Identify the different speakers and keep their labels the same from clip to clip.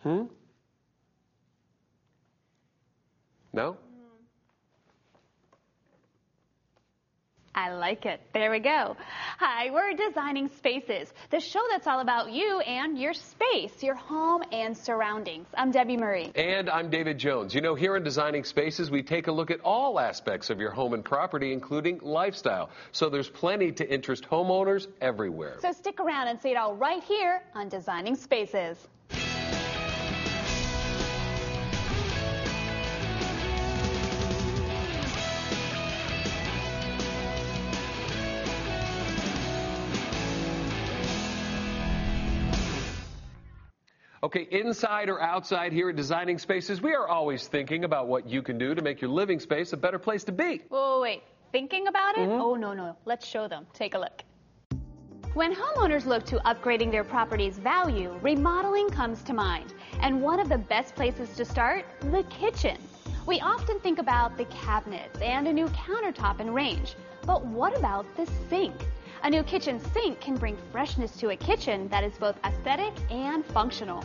Speaker 1: No?
Speaker 2: I like it. There we go. Hi, we're Designing Spaces, the show that's all about you and your space, your home and surroundings. I'm Debbie Murray.
Speaker 1: And I'm David Jones. You know, here in Designing Spaces, we take a look at all aspects of your home and property, including lifestyle. So there's plenty to interest homeowners everywhere.
Speaker 2: So stick around and see it all right here on Designing Spaces.
Speaker 1: Okay, inside or outside here at Designing Spaces, we are always thinking about what you can do to make your living space a better place to be.
Speaker 2: Whoa, wait, thinking about it? Oh, no. Let's show them. Take a look. When homeowners look to upgrading their property's value, remodeling comes to mind. And one of the best places to start, the kitchen. We often think about the cabinets and a new countertop and range. But what about the sink? A new kitchen sink can bring freshness to a kitchen that is both aesthetic and functional.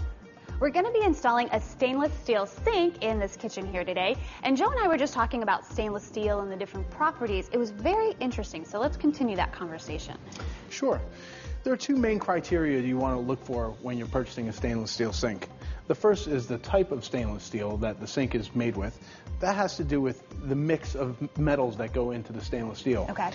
Speaker 2: We're going to be installing a stainless steel sink in this kitchen here today. And Joe and I were just talking about stainless steel and the different properties. It was very interesting. So let's continue that conversation.
Speaker 3: Sure. There are two main criteria you want to look for when you're purchasing a stainless steel sink. The first is the type of stainless steel that the sink is made with. That has to do with the mix of metals that go into the stainless steel.
Speaker 2: Okay.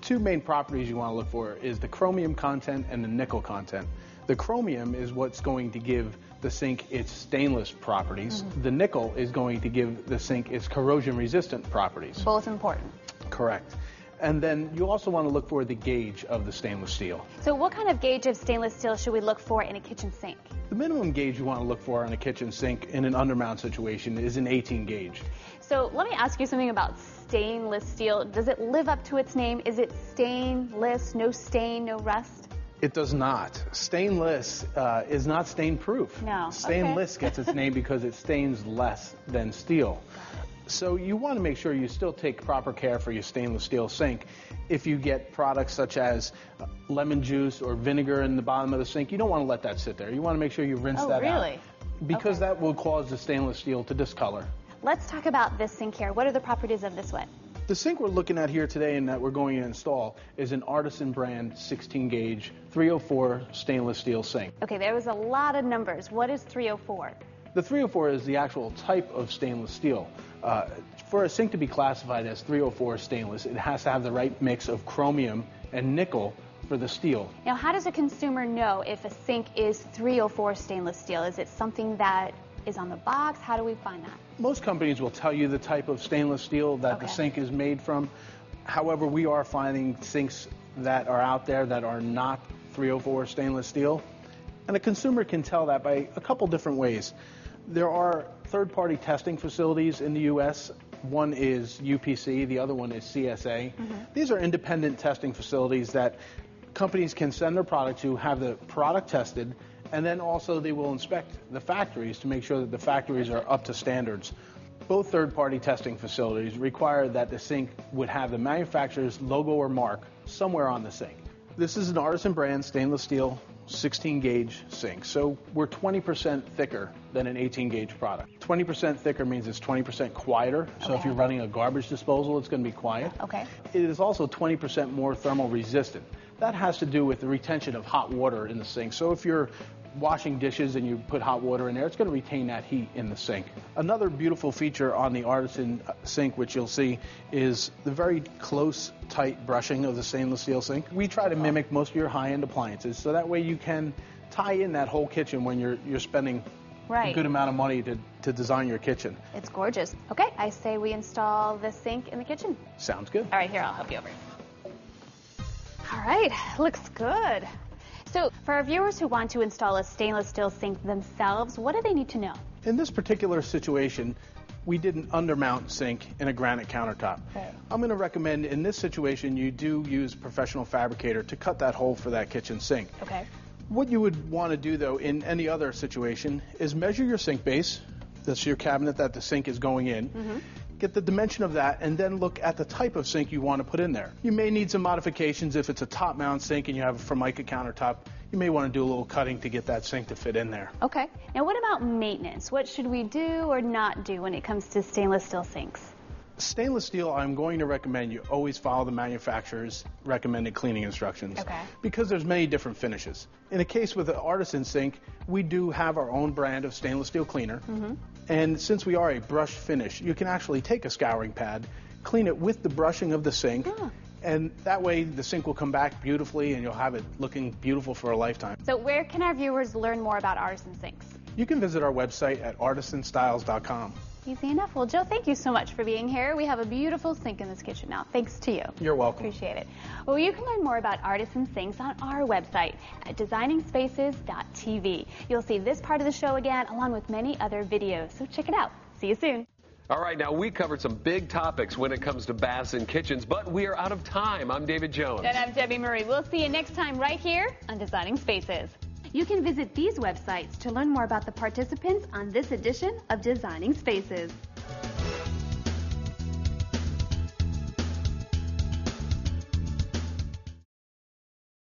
Speaker 3: Two main properties you want to look for is the chromium content and the nickel content. The chromium is what's going to give the sink its stainless properties. The nickel is going to give the sink its corrosion resistant properties.
Speaker 2: Both important.
Speaker 3: Correct. And then you also want to look for the gauge of the stainless steel.
Speaker 2: So what kind of gauge of stainless steel should we look for in a kitchen sink?
Speaker 3: The minimum gauge you want to look for in a kitchen sink in an undermount situation is an 18 gauge.
Speaker 2: So let me ask you something about stainless steel. Does it live up to its name? Is it stainless, no stain, no rust?
Speaker 3: It does not. Stainless is not stain proof.
Speaker 2: No.
Speaker 3: Stainless gets its name because it stains less than steel. So you want to make sure you still take proper care for your stainless steel sink. If you get products such as lemon juice or vinegar in the bottom of the sink, you don't want to let that sit there. You want to make sure you rinse that out. Because that will cause the stainless steel to discolor.
Speaker 2: Let's talk about this sink here. What are the properties of this one?
Speaker 3: The sink we're looking at here today and that we're going to install is an Artisan brand 16 gauge 304 stainless steel sink.
Speaker 2: Okay, there was a lot of numbers. What is 304?
Speaker 3: The 304 is the actual type of stainless steel. For a sink to be classified as 304 stainless, it has to have the right mix of chromium and nickel for the steel.
Speaker 2: Now, how does a consumer know if a sink is 304 stainless steel? Is it something that is on the box? How do we find that?
Speaker 3: Most companies will tell you the type of stainless steel that the sink is made from. However, we are finding sinks that are out there that are not 304 stainless steel. And a consumer can tell that by a couple different ways. There are third-party testing facilities in the U.S. One is UPC, the other one is CSA. These are independent testing facilities that companies can send their product to, have the product tested, and then also they will inspect the factories to make sure that the factories are up to standards. Both third-party testing facilities require that the sink would have the manufacturer's logo or mark somewhere on the sink. This is an Artisan brand stainless steel 16 gauge sink. So we're 20% thicker than an 18 gauge product. 20% thicker means it's 20% quieter. So if you're running a garbage disposal, it's going to be quiet. It is also 20% more thermal resistant. That has to do with the retention of hot water in the sink. So if you're washing dishes and you put hot water in there, it's going to retain that heat in the sink. Another beautiful feature on the Artisan sink, which you'll see, is the very close, tight brushing of the stainless steel sink. We try to mimic most of your high-end appliances, so that way you can tie in that whole kitchen when you're spending a good amount of money to design your kitchen.
Speaker 2: It's gorgeous. Okay, I say we install the sink in the kitchen.
Speaker 3: Sounds good.
Speaker 2: All right, here, I'll help you over. All right, looks good. So for our viewers who want to install a stainless steel sink themselves, what do they need to know?
Speaker 3: In this particular situation, we did an undermount sink in a granite countertop. I'm going to recommend in this situation you do use a professional fabricator to cut that hole for that kitchen sink. What you would want to do, though, in any other situation is measure your sink base. That's your cabinet that the sink is going in. Get the dimension of that, and then look at the type of sink you want to put in there. You may need some modifications if it's a top mount sink and you have a Formica countertop. you may want to do a little cutting to get that sink to fit in there.
Speaker 2: Okay. Now what about maintenance? What should we do or not do when it comes to stainless steel sinks?
Speaker 3: Stainless steel, I'm going to recommend you always follow the manufacturer's recommended cleaning instructions.
Speaker 2: Okay.
Speaker 3: Because there's many different finishes. In the case with the artisan sink, we do have our own brand of stainless steel cleaner. And since we are a brush finish, you can actually take a scouring pad, clean it with the brushing of the sink, and that way the sink will come back beautifully and you'll have it looking beautiful for a lifetime.
Speaker 2: So where can our viewers learn more about artisan sinks?
Speaker 3: You can visit our website at artisanstyles.com.
Speaker 2: Easy enough. Well, Joe, thank you so much for being here. We have a beautiful sink in this kitchen now. Thanks to you.
Speaker 3: You're welcome.
Speaker 2: Appreciate it. Well, you can learn more about artisan sinks on our website at designingspaces.tv. You'll see this part of the show again, along with many other videos. So check it out. See you soon.
Speaker 1: All right, now we covered some big topics when it comes to baths and kitchens, but we are out of time. I'm David Jones.
Speaker 2: And I'm Debbie Murray. We'll see you next time right here on Designing Spaces. You can visit these websites to learn more about the participants on this edition of Designing Spaces.